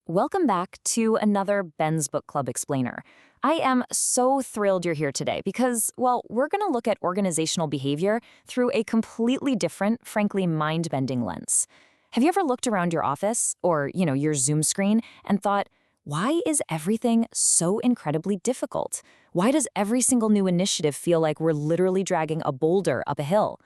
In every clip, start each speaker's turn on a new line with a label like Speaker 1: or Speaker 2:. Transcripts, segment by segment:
Speaker 1: Welcome back to another Ben's Book Club Explainer. I am so thrilled you're here today because, well, we're going to look at organizational behavior through a completely different, frankly, mind-bending lens. Have you ever looked around your office or, your Zoom screen and thought, why is everything so incredibly difficult? Why does every single new initiative feel like we're literally dragging a boulder up a hill?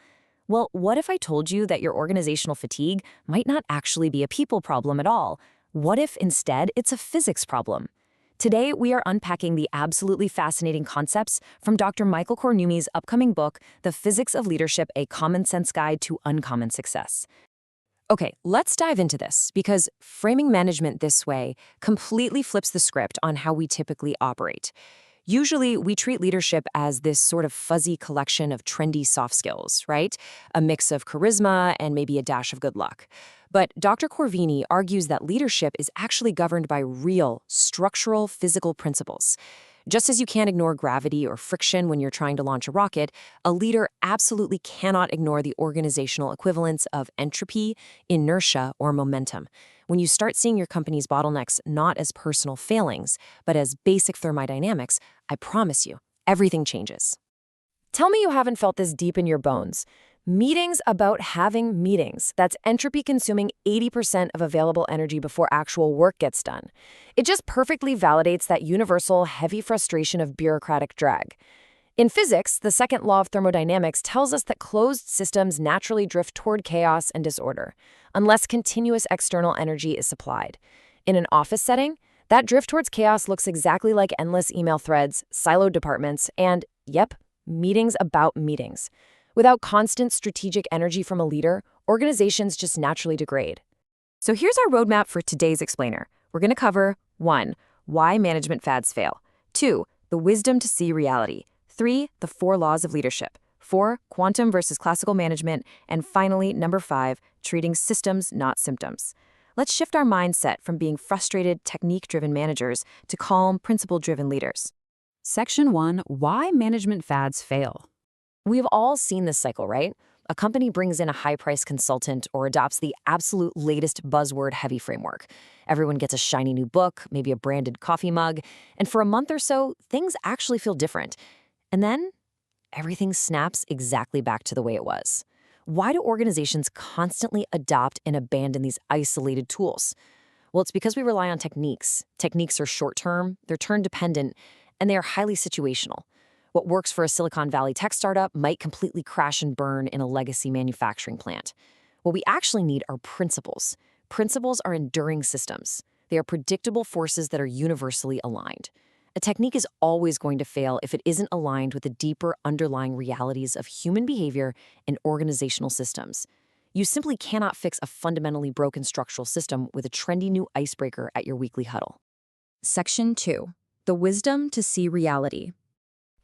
Speaker 1: Well, what if I told you that your organizational fatigue might not actually be a people problem at all? What if instead it's a physics problem? Today, we are unpacking the absolutely fascinating concepts from Dr. Michael Cornumi's upcoming book, The Physics of Leadership: A Common Sense Guide to Uncommon Success. Okay, let's dive into this because framing management this way completely flips the script on how we typically operate. Usually, we treat leadership as this sort of fuzzy collection of trendy soft skills, right? A mix of charisma and maybe a dash of good luck. But Dr. Corvini argues that leadership is actually governed by real, structural, physical principles. Just as you can't ignore gravity or friction when you're trying to launch a rocket, a leader absolutely cannot ignore the organizational equivalents of entropy, inertia, or momentum. When you start seeing your company's bottlenecks not as personal failings, but as basic thermodynamics, I promise you, everything changes. Tell me you haven't felt this deep in your bones. Meetings about having meetings. That's entropy consuming 80% of available energy before actual work gets done. It just perfectly validates that universal heavy frustration of bureaucratic drag. In physics, the second law of thermodynamics tells us that closed systems naturally drift toward chaos and disorder, unless continuous external energy is supplied. In an office setting, that drift towards chaos looks exactly like endless email threads, siloed departments, and, yep, meetings about meetings. Without constant strategic energy from a leader, organizations just naturally degrade. So here's our roadmap for today's explainer. We're going to cover 1. Why management fads fail. 2. The wisdom to see reality. 3. The 4 laws of leadership. 4. Quantum versus classical management. And finally, number 5, treating systems, not symptoms. Let's shift our mindset from being frustrated, technique-driven managers to calm, principle-driven leaders. Section 1. Why management fads fail. We've all seen this cycle, right? A company brings in a high-priced consultant or adopts the absolute latest buzzword-heavy framework. Everyone gets a shiny new book, maybe a branded coffee mug, and for a month or so, things actually feel different. And then, everything snaps exactly back to the way it was. Why do organizations constantly adopt and abandon these isolated tools? Well, it's because we rely on techniques. Techniques are short-term, they're turn-dependent, and they are highly situational. What works for a Silicon Valley tech startup might completely crash and burn in a legacy manufacturing plant. What we actually need are principles. Principles are enduring systems. They are predictable forces that are universally aligned. A technique is always going to fail if it isn't aligned with the deeper underlying realities of human behavior and organizational systems. You simply cannot fix a fundamentally broken structural system with a trendy new icebreaker at your weekly huddle. Section 2. The wisdom to see reality.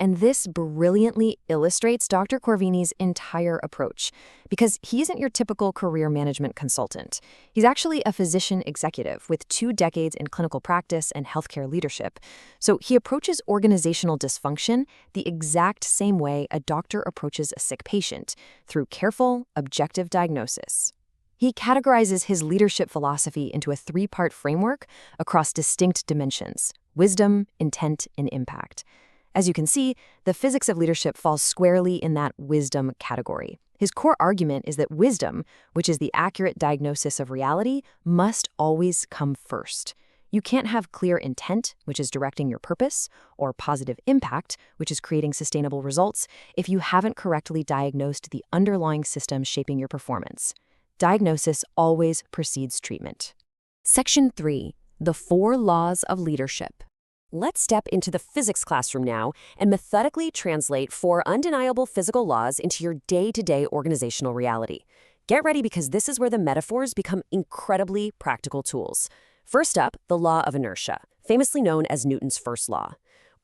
Speaker 1: And this brilliantly illustrates Dr. Corvini's entire approach, because he isn't your typical career management consultant. He's actually a physician executive with 2 decades in clinical practice and healthcare leadership. So he approaches organizational dysfunction the exact same way a doctor approaches a sick patient, through careful, objective diagnosis. He categorizes his leadership philosophy into a 3-part framework across distinct dimensions: wisdom, intent, and impact. As you can see, the physics of leadership falls squarely in that wisdom category. His core argument is that wisdom, which is the accurate diagnosis of reality, must always come first. You can't have clear intent, which is directing your purpose, or positive impact, which is creating sustainable results, if you haven't correctly diagnosed the underlying system shaping your performance. Diagnosis always precedes treatment. Section 3. The 4 laws of leadership. Let's step into the physics classroom now and methodically translate 4 undeniable physical laws into your day-to-day organizational reality. Get ready because this is where the metaphors become incredibly practical tools. First up, the law of inertia, famously known as Newton's first law.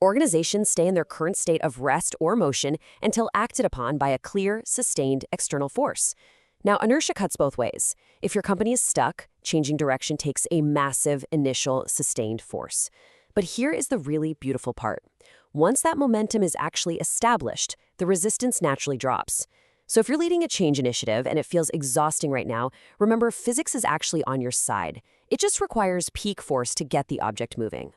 Speaker 1: Organizations stay in their current state of rest or motion until acted upon by a clear, sustained external force. Now, inertia cuts both ways. If your company is stuck, changing direction takes a massive initial sustained force. But here is the really beautiful part. Once that momentum is actually established, the resistance naturally drops. So if you're leading a change initiative and it feels exhausting right now, remember physics is actually on your side.
Speaker 2: It just requires peak force to get the object moving.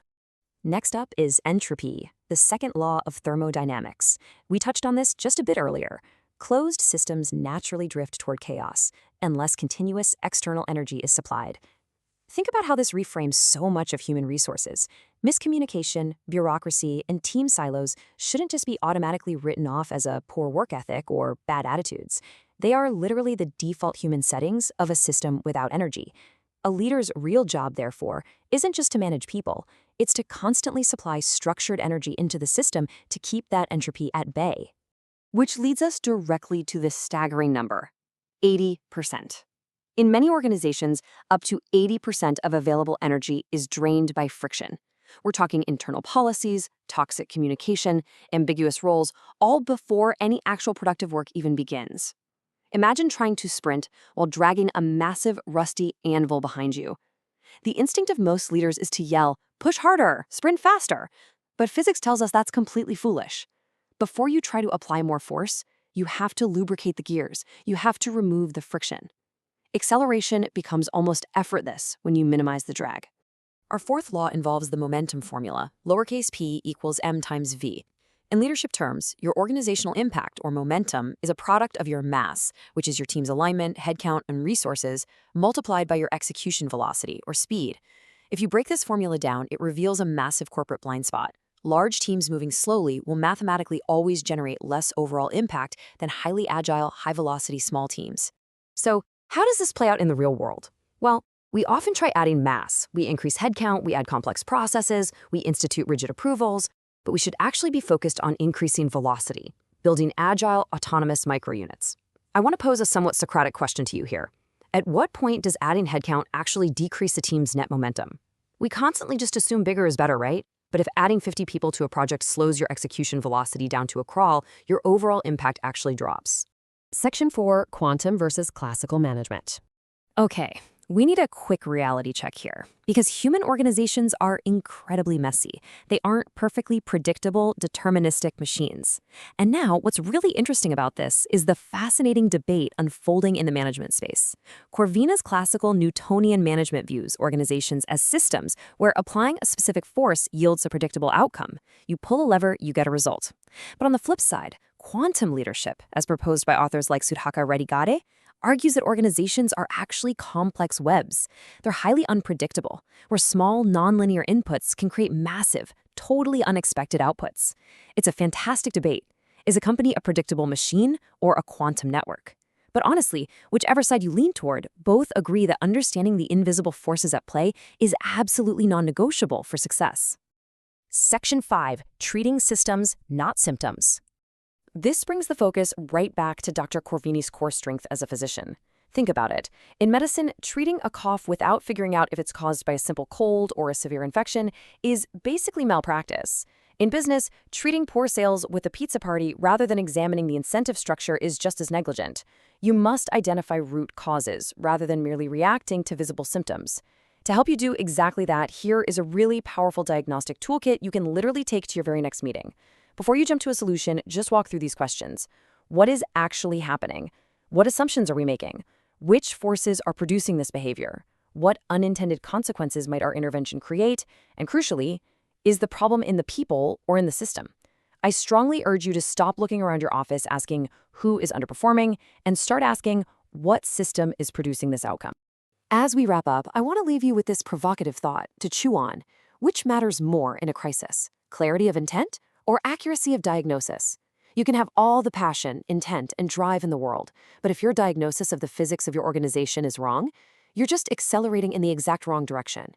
Speaker 1: Next up is entropy, the second law of thermodynamics. We touched on this just a bit earlier. Closed systems naturally drift toward chaos unless continuous external energy is supplied. Think about how this reframes so much of human resources. Miscommunication, bureaucracy, and team silos shouldn't just be automatically written off as a poor work ethic or bad attitudes. They are literally the default human settings of a system without energy. A leader's real job, therefore, isn't just to manage people. It's to constantly supply structured energy into the system to keep that entropy at bay.
Speaker 2: Which leads us directly to this staggering number, 80%. In many organizations, up to 80% of available energy is drained by friction. We're talking internal policies, toxic communication, ambiguous roles, all before any actual productive work even begins. Imagine trying to sprint while dragging a massive, rusty anvil behind you. The instinct of most leaders is to yell, "Push harder, sprint faster." But physics tells us that's completely foolish. Before you try to apply more force, you have to lubricate the gears. You have to remove the friction. Acceleration becomes almost effortless when you minimize the drag.
Speaker 1: Our fourth law involves the momentum formula, lowercase p equals m times v. In leadership terms, your organizational impact, or momentum, is a product of your mass, which is your team's alignment, headcount, and resources, multiplied by your execution velocity, or speed. If you break this formula down, it reveals a massive corporate blind spot. Large teams moving slowly will mathematically always generate less overall impact than highly agile, high-velocity small teams. So, how does this play out in the real world? Well, we often try adding mass. We increase headcount, we add complex processes, we institute rigid approvals, but we should actually be focused on increasing velocity, building agile, autonomous microunits. I want to pose a somewhat Socratic question to you here. At what point does adding headcount actually decrease a team's net momentum? We constantly just assume bigger is better, right? But if adding 50 people to a project slows your execution velocity down to a crawl, your overall impact actually drops.
Speaker 2: Section 4, Quantum versus Classical Management.
Speaker 1: Okay, we need a quick reality check here, because human organizations are incredibly messy. They aren't perfectly predictable, deterministic machines. And now, what's really interesting about this is the fascinating debate unfolding in the management space. Corvina's classical Newtonian management views organizations as systems where applying a specific force yields a predictable outcome. You pull a lever, you get a result. But on the flip side, quantum leadership, as proposed by authors like Sudhakar Redigade, argues that organizations are actually complex webs. They're highly unpredictable, where small, nonlinear inputs can create massive, totally unexpected outputs. It's a fantastic debate. Is a company a predictable machine or a quantum network? But honestly, whichever side you lean toward, both agree that understanding the invisible forces at play is absolutely non-negotiable for success. Section 5, Treating Systems, Not Symptoms. This brings the focus right back to Dr. Corvini's core strength as a physician. Think about it. In medicine, treating a cough without figuring out if it's caused by a simple cold or a severe infection is basically malpractice. In business, treating poor sales with a pizza party rather than examining the incentive structure is just as negligent. You must identify root causes rather than merely reacting to visible symptoms. To help you do exactly that, here is a really powerful diagnostic toolkit you can literally take to your very next meeting. Before you jump to a solution, just walk through these questions. What is actually happening? What assumptions are we making? Which forces are producing this behavior? What unintended consequences might our intervention create? And crucially, is the problem in the people or in the system? I strongly urge you to stop looking around your office asking who is underperforming and start asking what system is producing this outcome. As we wrap up, I want to leave you with this provocative thought to chew on. Which matters more in a crisis? Clarity of intent or accuracy of diagnosis? You can have all the passion, intent, and drive in the world, but if your diagnosis of the physics of your organization is wrong, you're just accelerating in the exact wrong direction.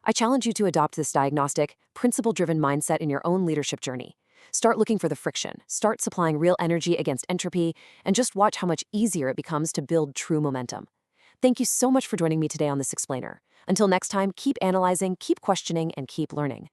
Speaker 1: I challenge you to adopt this diagnostic, principle-driven mindset in your own leadership journey. Start looking for the friction, start supplying real energy against entropy, and just watch how much easier it becomes to build true momentum. Thank you so much for joining me today on this explainer. Until next time, keep analyzing, keep questioning, and keep learning.